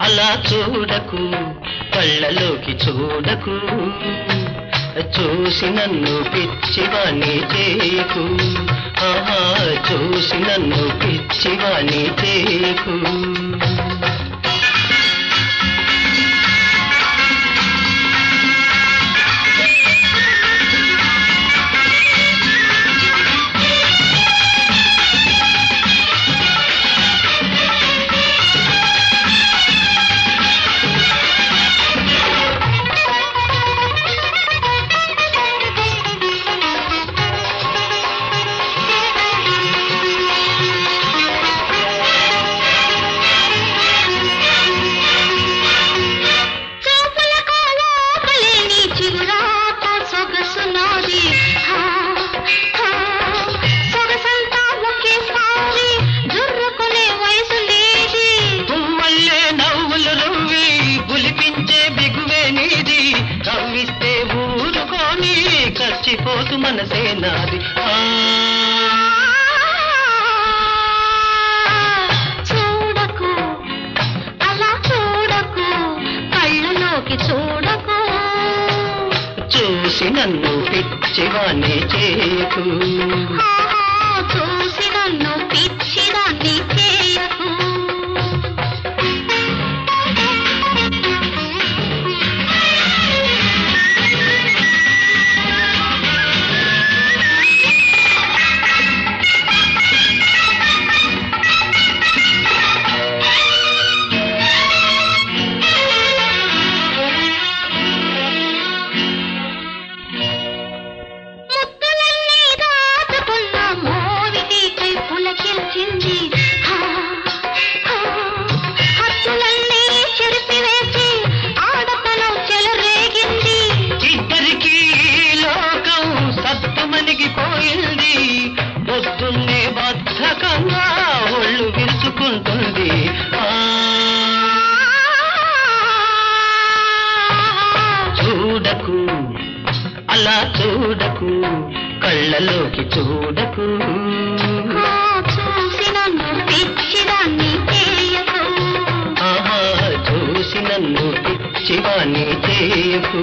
అలా చూడకు కళ్ళలోకి చూడకు చూసి నన్ను పిచ్చివాణి చేయకు ఆహా చూసి నన్ను పిచ్చివాణి చేయకు చచ్చిపోతు మనసే నాది చూడకు అలా చూడకు కళ్ళలోకి చూడకు చూసి నన్ను పిచ్చివాణ్ణి చేయకు చూసి నన్ను పిచ్చిదాన్ని చేయకు పొద్దున్నే బద్ధకంగా ఒళ్ళు విరుచుకుంటుంది చూడకు అలా చూడకు కళ్ళలోకి చూడకు చూసి నన్ను పిచ్చిదాన్ని చేయకు ఆహా చూసి నన్ను పిచ్చివాణ్ణి చేయకు